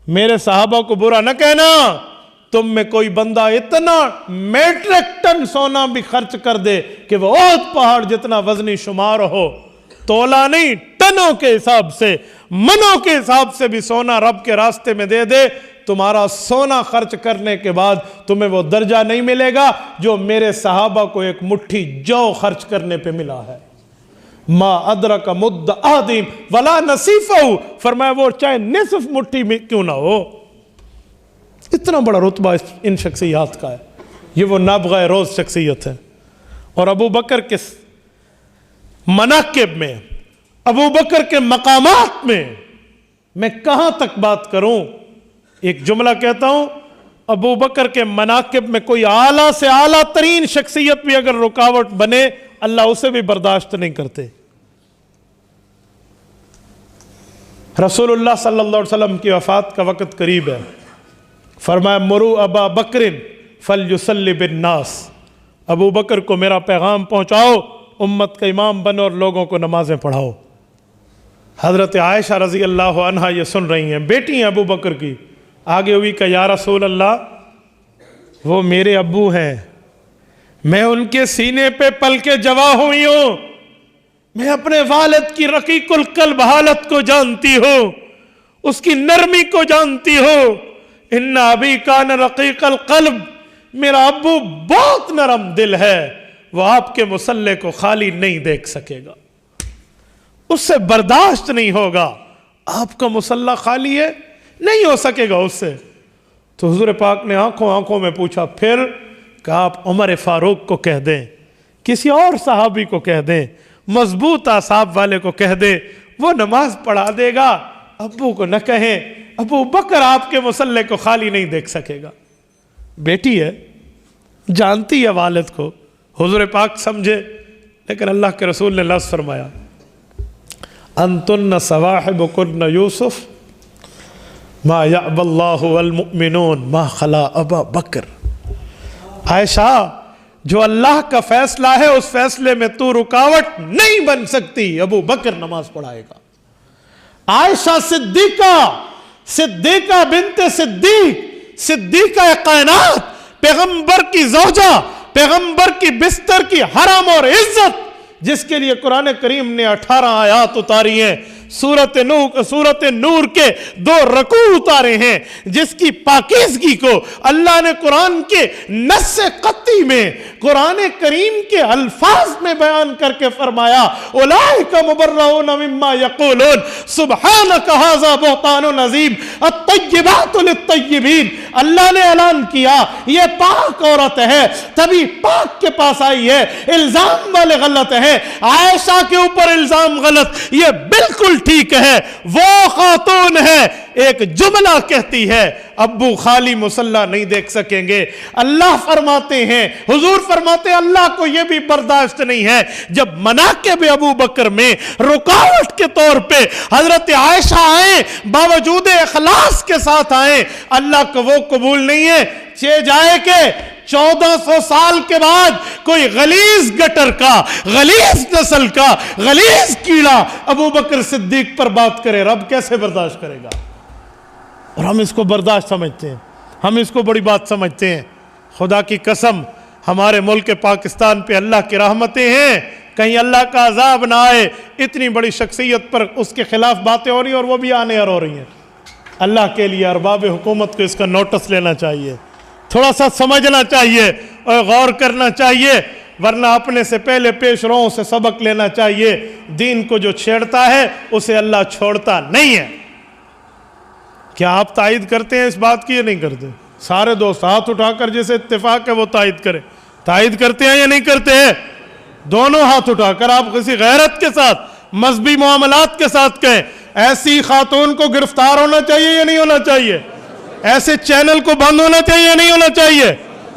میرے صحابہ کو برا نہ کہنا، تم میں کوئی بندہ اتنا میٹرک ٹن سونا بھی خرچ کر دے کہ وہ احد پہاڑ جتنا وزنی شمار ہو، تولا نہیں ٹنوں کے حساب سے، منوں کے حساب سے بھی سونا رب کے راستے میں دے دے، تمہارا سونا خرچ کرنے کے بعد تمہیں وہ درجہ نہیں ملے گا جو میرے صحابہ کو ایک مٹھی جو خرچ کرنے پہ ملا ہے۔ ما ادرک مد احدہم ولا نصیفہ، فرمایا وہ چاہے نصف مٹھی میں کیوں نہ ہو۔ اتنا بڑا رتبہ ان شخصیات کا ہے، یہ وہ نابغہ روز شخصیت ہے۔ اور ابو بکر کے مناقب میں، ابو بکر کے مقامات میں کہاں تک بات کروں؟ ایک جملہ کہتا ہوں، ابو بکر کے مناقب میں کوئی اعلیٰ سے اعلیٰ ترین شخصیت بھی اگر رکاوٹ بنے اللہ اسے بھی برداشت نہیں کرتے۔ رسول اللہ صلی اللہ علیہ وسلم کی وفات کا وقت قریب ہے، فرمایا مرو ابا بکر فلیصلی بالناس، ابو بکر کو میرا پیغام پہنچاؤ، امت کا امام بنو اور لوگوں کو نمازیں پڑھاؤ۔ حضرت عائشہ رضی اللہ عنہا یہ سن رہی ہیں، بیٹی ہیں ابو بکر کی، آگے ہوئی کہ یا رسول اللہ وہ میرے ابو ہیں، میں ان کے سینے پہ پل کے جوا ہوئی ہوں، میں اپنے والد کی رقیق القلب حالت کو جانتی ہوں، اس کی نرمی کو جانتی ہوں۔ ان ابی کان رقیق القلب، میرا ابو بہت نرم دل ہے، وہ آپ کے مصلے کو خالی نہیں دیکھ سکے گا، اس سے برداشت نہیں ہوگا، آپ کا مصلہ خالی ہے نہیں ہو سکے گا اس سے۔ تو حضور پاک نے آنکھوں میں پوچھا، پھر کہا آپ عمر فاروق کو کہہ دیں، کسی اور صحابی کو کہہ دیں، مضبوط اعصاب والے کو کہہ دیں، وہ نماز پڑھا دے گا، ابو کو نہ کہیں، ابو بکر آپ کے مصلے کو خالی نہیں دیکھ سکے گا۔ بیٹی ہے، جانتی ہے والد کو، حضور پاک سمجھے، لیکن اللہ کے رسول نے لفظ فرمایا انتن صواحبکن یوسف ما یعب اللہ والمؤمنون ما خلا ابا بکر۔ عائشہ جو اللہ کا فیصلہ ہے اس فیصلے میں تو رکاوٹ نہیں بن سکتی، ابو بکر نماز پڑھائے گا۔ عائشہ صدیقہ بنت صدیق، صدیقہ کائنات، پیغمبر کی زوجہ، پیغمبر کی بستر کی حرم اور عزت، جس کے لیے قرآن کریم نے 18 آیات اتاری ہیں، سورت نور کے 2 رکوع اتارے ہیں، جس کی پاکیزگی کو اللہ نے قرآن کے نص قطعی میں، قرآن کریم کے الفاظ میں بیان کر کے فرمایا اولئک مبرؤون مما یقولون سبحانک ھذا بہتان عظیم الطیبات للطیبین۔ اللہ نے اعلان کیا یہ پاک عورت ہے، تبھی پاک کے پاس آئی ہے، الزام والے غلط ہیں، عائشہ کے اوپر الزام غلط، یہ بالکل ٹھیک ہے، وہ خاتون ہے، ایک جملہ کہتی ہے ابو خالی مصلی نہیں دیکھ سکیں گے۔ اللہ فرماتے ہیں، حضور فرماتے ہیں اللہ کو یہ بھی برداشت نہیں ہے جب مناقب ابو بکر میں رکاوٹ کے طور پہ حضرت عائشہ آئیں، باوجود اخلاص کے ساتھ آئیں، اللہ کو وہ قبول نہیں ہے۔ جائے کہ 1400 سال کے بعد کوئی غلیظ گٹر کا، غلیظ نسل کا، غلیظ کیڑا ابو بکر صدیق پر بات کرے، رب کیسے برداشت کرے گا؟ اور ہم اس کو برداشت سمجھتے ہیں، ہم اس کو بڑی بات سمجھتے ہیں۔ خدا کی قسم ہمارے ملک پاکستان پہ اللہ کی رحمتیں ہیں، کہیں اللہ کا عذاب نہ آئے۔ اتنی بڑی شخصیت پر اس کے خلاف باتیں ہو رہی ہیں اور وہ بھی آنے اور ہو رہی ہیں۔ اللہ کے لیے ارباب حکومت کو اس کا نوٹس لینا چاہیے، تھوڑا سا سمجھنا چاہیے اور غور کرنا چاہیے، ورنہ اپنے سے پہلے پیش روؤں سے سبق لینا چاہیے۔ دین کو جو چھیڑتا ہے اسے اللہ چھوڑتا نہیں ہے۔ کیا آپ تائید کرتے ہیں اس بات کی یا نہیں کرتے؟ سارے دوست ہاتھ اٹھا کر جیسے اتفاق ہے وہ تائید کریں۔ تائید کرتے ہیں یا نہیں کرتے ہیں؟ دونوں ہاتھ اٹھا کر آپ کسی غیرت کے ساتھ، مذہبی معاملات کے ساتھ کہیں ایسی خاتون کو گرفتار ہونا چاہیے یا نہیں ہونا چاہیے؟ ایسے چینل کو بند ہونا چاہیے یا نہیں ہونا چاہیے؟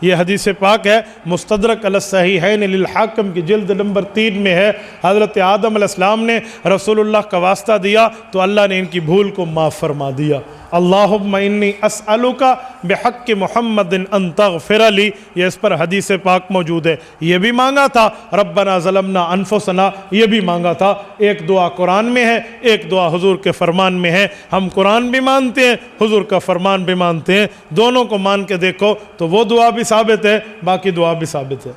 یہ حدیث پاک ہے، مستدرک علی الصحیحین للحاکم کی جلد نمبر 3 میں ہے۔ حضرت آدم علیہ السلام نے رسول اللہ کا واسطہ دیا تو اللہ نے ان کی بھول کو معاف فرما دیا۔ اللہم انی اسألک بحق محمد ان تغفر لی، یہ اس پر حدیث پاک موجود ہے۔ یہ بھی مانگا تھا ربنا ظلمنا انفسنا، یہ بھی مانگا تھا۔ ایک دعا قرآن میں ہے، ایک دعا حضور کے فرمان میں ہے۔ ہم قرآن بھی مانتے ہیں، حضور کا فرمان بھی مانتے ہیں، دونوں کو مان کے دیکھو تو وہ دعا بھی ثابت ہے، باقی دعا بھی ثابت ہے۔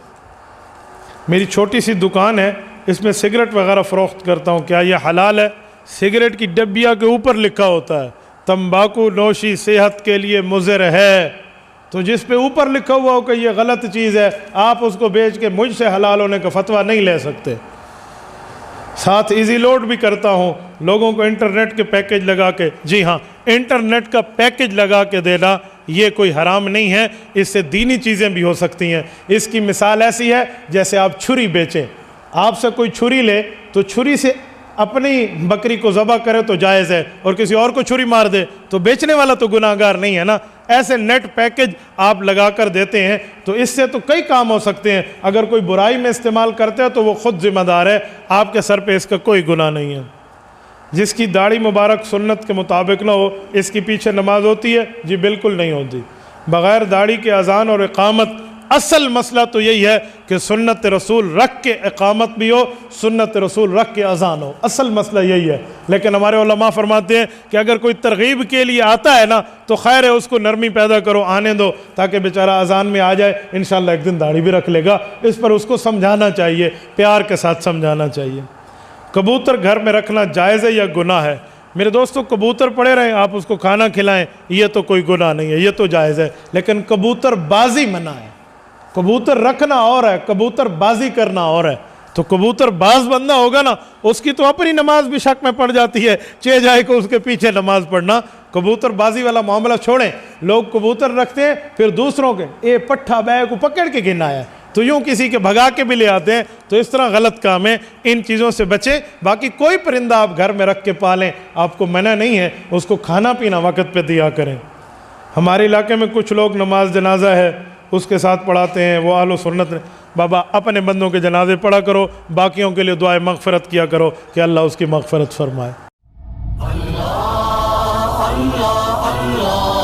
میری چھوٹی سی دکان ہے، اس میں سگریٹ وغیرہ فروخت کرتا ہوں، کیا یہ حلال ہے؟ سگریٹ کی ڈبیا کے اوپر لکھا ہوتا ہے تمباکو نوشی صحت کے لیے مضر ہے، تو جس پہ اوپر لکھا ہوا ہو کہ یہ غلط چیز ہے، آپ اس کو بیچ کے مجھ سے حلال ہونے کا فتویٰ نہیں لے سکتے۔ ساتھ ایزی لوڈ بھی کرتا ہوں، لوگوں کو انٹرنیٹ کے پیکج لگا کے، جی ہاں، انٹرنیٹ کا پیکج لگا کے دینا یہ کوئی حرام نہیں ہے، اس سے دینی چیزیں بھی ہو سکتی ہیں۔ اس کی مثال ایسی ہے جیسے آپ چھری بیچیں، آپ سے کوئی چھری لے تو چھری سے اپنی بکری کو ذبح کرے تو جائز ہے، اور کسی اور کو چھری مار دے تو بیچنے والا تو گناہ گار نہیں ہے نا۔ ایسے نیٹ پیکج آپ لگا کر دیتے ہیں تو اس سے تو کئی کام ہو سکتے ہیں۔ اگر کوئی برائی میں استعمال کرتے ہیں تو وہ خود ذمہ دار ہے، آپ کے سر پہ اس کا کوئی گناہ نہیں ہے۔ جس کی داڑھی مبارک سنت کے مطابق نہ ہو، اس کی پیچھے نماز ہوتی ہے؟ جی بالکل نہیں ہوتی۔ بغیر داڑھی کے اذان اور اقامت، اصل مسئلہ تو یہی ہے کہ سنت رسول رکھ کے اقامت بھی ہو، سنت رسول رکھ کے اذان ہو، اصل مسئلہ یہی ہے۔ لیکن ہمارے علماء فرماتے ہیں کہ اگر کوئی ترغیب کے لیے آتا ہے نا تو خیر ہے، اس کو نرمی پیدا کرو، آنے دو، تاکہ بیچارہ اذان میں آ جائے، انشاءاللہ ایک دن داڑھی بھی رکھ لے گا۔ اس پر اس کو سمجھانا چاہیے، پیار کے ساتھ سمجھانا چاہیے۔ کبوتر گھر میں رکھنا جائز ہے یا گناہ ہے؟ میرے دوستو، کبوتر پڑے رہیں، آپ اس کو کھانا کھلائیں، یہ تو کوئی گناہ نہیں ہے، یہ تو جائز ہے۔ لیکن کبوتر بازی منع ہے۔ کبوتر رکھنا اور ہے، کبوتر بازی کرنا اور ہے۔ تو کبوتر باز بندہ ہوگا نا، اس کی تو اپنی نماز بھی شک میں پڑ جاتی ہے، چہ جائے کو اس کے پیچھے نماز پڑھنا۔ کبوتر بازی والا معاملہ چھوڑیں، لوگ کبوتر رکھتے ہیں پھر دوسروں کے پٹھا بے کو پکڑ کے گنا ہے تو یوں کسی کے بھگا کے بھی لے آتے ہیں، تو اس طرح غلط کام ہے، ان چیزوں سے بچیں۔ باقی کوئی پرندہ آپ گھر میں رکھ کے پالیں، آپ کو منع نہیں ہے، اس کو کھانا پینا وقت پہ دیا کریں۔ ہمارے علاقے میں کچھ لوگ نماز جنازہ ہے اس کے ساتھ پڑھاتے ہیں، وہ اہل و سنت نے، بابا اپنے بندوں کے جنازے پڑھا کرو، باقیوں کے لیے دعائے مغفرت کیا کرو کہ اللہ اس کی مغفرت فرمائے۔ اللہ اللہ اللہ